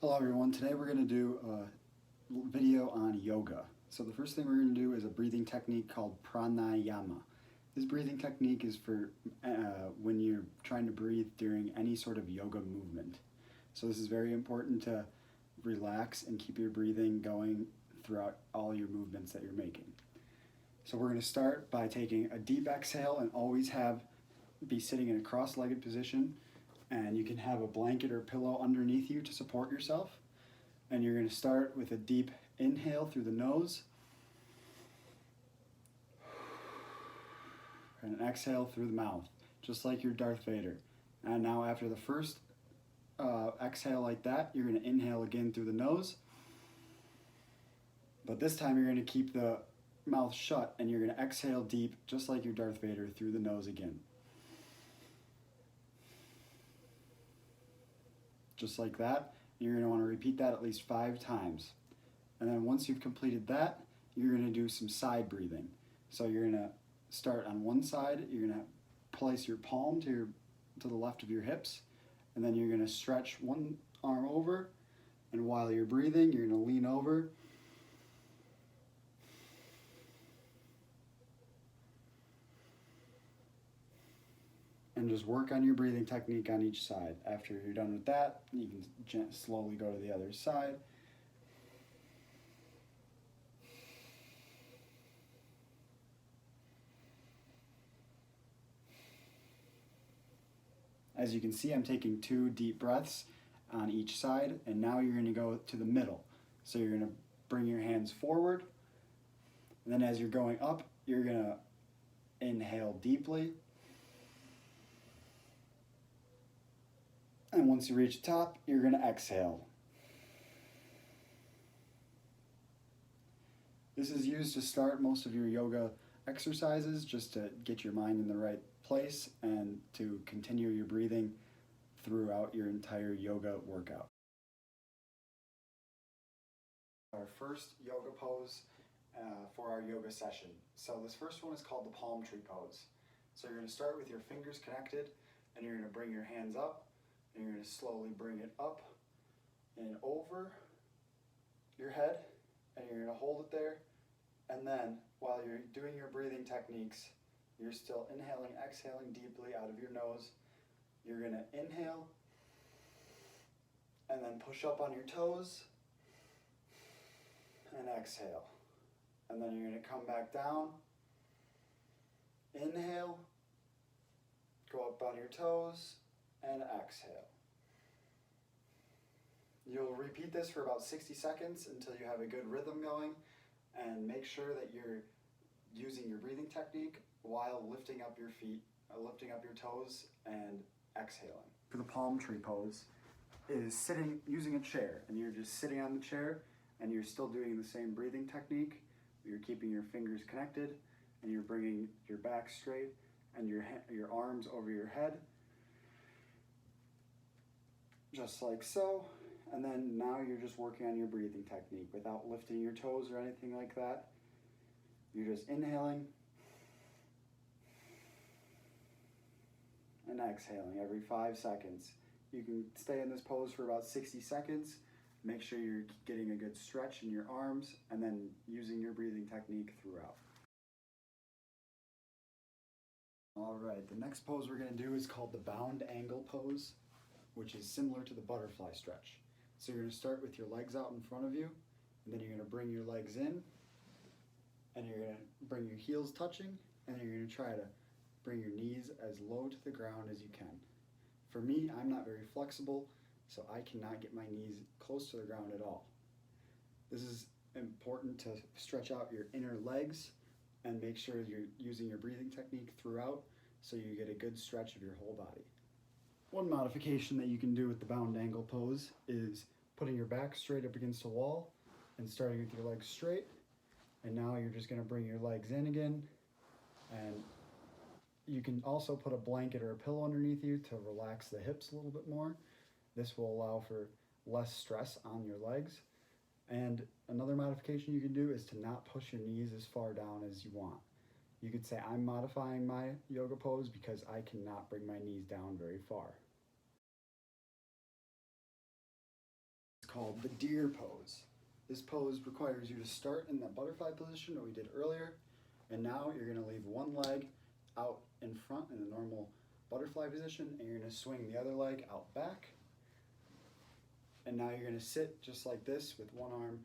Hello everyone, today we're going to do a video on yoga. So the first thing we're going to do is a breathing technique called pranayama. This breathing technique is for when you're trying to breathe during any sort of yoga movement. So this is very important to relax and keep your breathing going throughout all your movements that you're making. So we're going to start by taking a deep exhale and always be sitting in a cross-legged position. And you can have a blanket or pillow underneath you to support yourself. And you're going to start with a deep inhale through the nose and an exhale through the mouth, just like your Darth Vader. And now after the first exhale like that, you're going to inhale again through the nose. But this time you're going to keep the mouth shut and you're going to exhale deep, just like your Darth Vader, through the nose again. Just like that. You're going to want to repeat that at least 5 times. And then once you've completed that, you're going to do some side breathing. So you're going to start on one side, you're going to place your palm to the left of your hips, and then you're going to stretch one arm over, and while you're breathing, you're going to lean over. And just work on your breathing technique on each side. After you're done with that, you can slowly go to the other side. As you can see, I'm taking 2 deep breaths on each side, and now you're going to go to the middle. So you're going to bring your hands forward, and then as you're going up, you're going to inhale deeply. And once you reach the top, you're going to exhale. This is used to start most of your yoga exercises, just to get your mind in the right place and to continue your breathing throughout your entire yoga workout. Our first yoga pose for our yoga session. So this first one is called the palm tree pose. So you're going to start with your fingers connected, and you're going to bring your hands up, and you're going to slowly bring it up and over your head, and you're going to hold it there. And then while you're doing your breathing techniques, you're still inhaling, exhaling deeply out of your nose. You're going to inhale and then push up on your toes and exhale. And then you're going to come back down, inhale, go up on your toes, and exhale. You'll repeat this for about 60 seconds until you have a good rhythm going, and make sure that you're using your breathing technique while lifting up your feet, lifting up your toes, and exhaling. For the palm tree pose is sitting using a chair, and you're just sitting on the chair and you're still doing the same breathing technique. You're keeping your fingers connected and you're bringing your back straight and your arms over your head, just like so. And then now you're just working on your breathing technique without lifting your toes or anything like that. You're just inhaling and exhaling every 5 seconds. You can stay in this pose for about 60 seconds. Make sure you're getting a good stretch in your arms and then using your breathing technique throughout. All right, the next pose we're going to do is called the bound angle pose, which is similar to the butterfly stretch. So you're going to start with your legs out in front of you, and then you're going to bring your legs in, and you're going to bring your heels touching, and you're going to try to bring your knees as low to the ground as you can. For me, I'm not very flexible, so I cannot get my knees close to the ground at all. This is important to stretch out your inner legs and make sure you're using your breathing technique throughout so you get a good stretch of your whole body. One modification that you can do with the bound angle pose is putting your back straight up against a wall and starting with your legs straight. And now you're just going to bring your legs in again, and you can also put a blanket or a pillow underneath you to relax the hips a little bit more. This will allow for less stress on your legs. And another modification you can do is to not push your knees as far down as you want. You could say, I'm modifying my yoga pose because I cannot bring my knees down very far. It's called the deer pose. This pose requires you to start in that butterfly position that we did earlier, and now you're going to leave one leg out in front in the normal butterfly position, and you're going to swing the other leg out back. And now you're going to sit just like this with one arm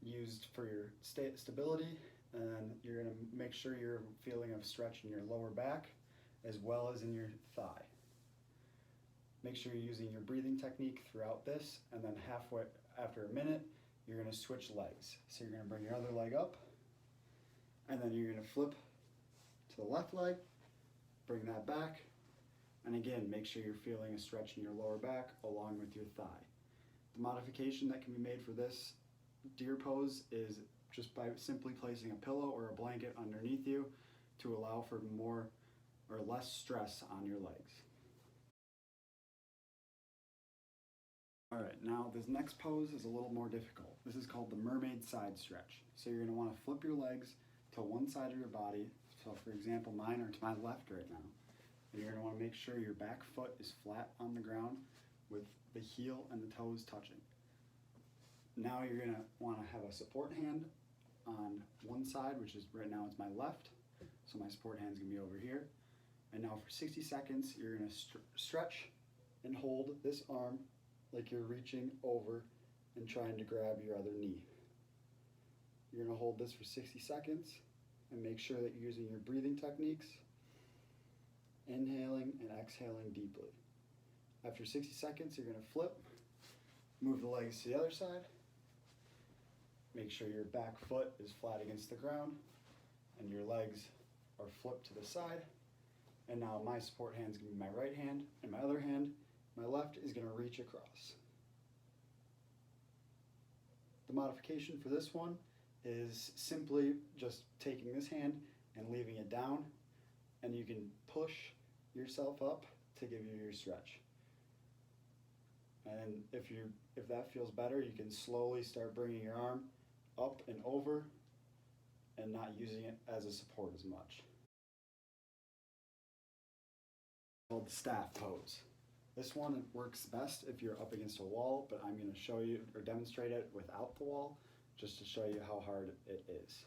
used for your stability, and you're going to make sure you're feeling a stretch in your lower back as well as in your thigh. Make sure you're using your breathing technique throughout this, and then halfway after a minute you're going to switch legs. So you're going to bring your other leg up, and then you're going to flip to the left leg, bring that back, and again make sure you're feeling a stretch in your lower back along with your thigh. The modification that can be made for this deer pose is just by simply placing a pillow or a blanket underneath you to allow for more or less stress on your legs. Alright, now this next pose is a little more difficult. This is called the mermaid side stretch. So you're going to want to flip your legs to one side of your body. So for example, mine are to my left right now. And you're going to want to make sure your back foot is flat on the ground with the heel and the toes touching. Now you're going to want to have a support hand on one side, which is right now it's my left. So my support hand is going to be over here. And now for 60 seconds, you're going to stretch and hold this arm like you're reaching over and trying to grab your other knee. You're going to hold this for 60 seconds and make sure that you're using your breathing techniques, inhaling and exhaling deeply. After 60 seconds, you're going to flip, move the legs to the other side, make sure your back foot is flat against the ground and your legs are flipped to the side. And now my support hand is going to be my right hand, and my other hand, my left, is going to reach across. The modification for this one is simply just taking this hand and leaving it down, and you can push yourself up to give you your stretch. And if that feels better, you can slowly start bringing your arm up and over and not using it as a support as much. Called the staff pose. This one works best if you're up against a wall, but I'm going to show you or demonstrate it without the wall just to show you how hard it is.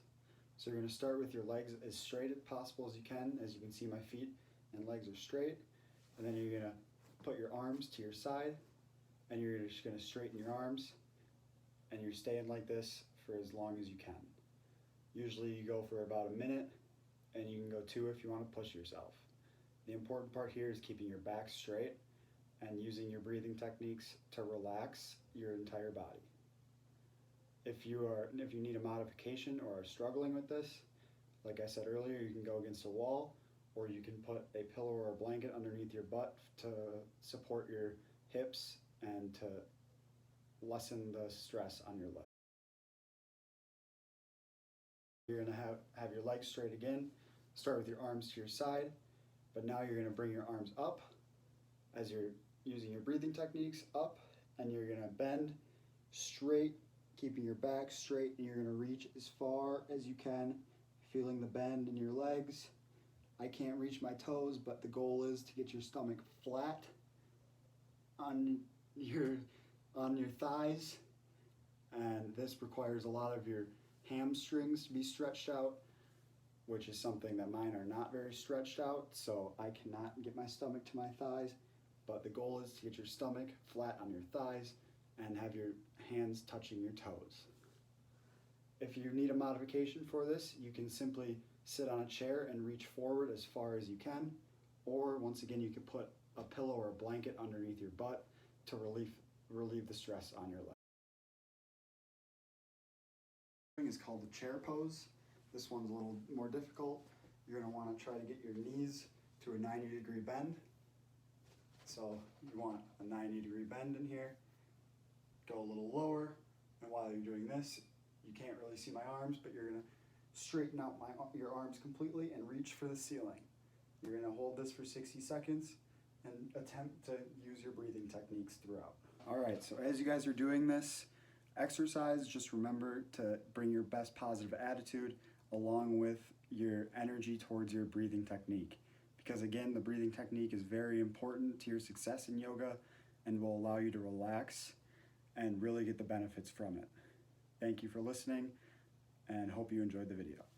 So you're going to start with your legs as straight as possible as you can. As you can see, my feet and legs are straight, and then you're going to put your arms to your side, and you're just going to straighten your arms, and you're staying like this for as long as you can. Usually you go for about a minute, and you can go 2 if you want to push yourself. The important part here is keeping your back straight and using your breathing techniques to relax your entire body. If you need a modification or are struggling with this, like I said earlier, you can go against a wall, or you can put a pillow or a blanket underneath your butt to support your hips and to lessen the stress on your legs. You're going to have your legs straight again. Start with your arms to your side, but now you're going to bring your arms up as you're using your breathing techniques up, and you're going to bend straight, keeping your back straight, and you're going to reach as far as you can, feeling the bend in your legs. I can't reach my toes, but the goal is to get your stomach flat on your thighs, and this requires a lot of your hamstrings to be stretched out, which is something that mine are not very stretched out, so I cannot get my stomach to my thighs, but the goal is to get your stomach flat on your thighs and have your hands touching your toes. If you need a modification for this, you can simply sit on a chair and reach forward as far as you can, or once again you can put a pillow or a blanket underneath your butt to relieve the stress on your legs. Is called the chair pose. This one's a little more difficult. You're going to want to try to get your knees to a 90-degree bend. So you want a 90-degree bend in here. Go a little lower, and while you're doing this, you can't really see my arms, but you're going to straighten out your arms completely and reach for the ceiling. You're going to hold this for 60 seconds and attempt to use your breathing techniques throughout. Alright, so as you guys are doing this exercise, just remember to bring your best positive attitude along with your energy towards your breathing technique. Because again, the breathing technique is very important to your success in yoga and will allow you to relax and really get the benefits from it. Thank you for listening and hope you enjoyed the video.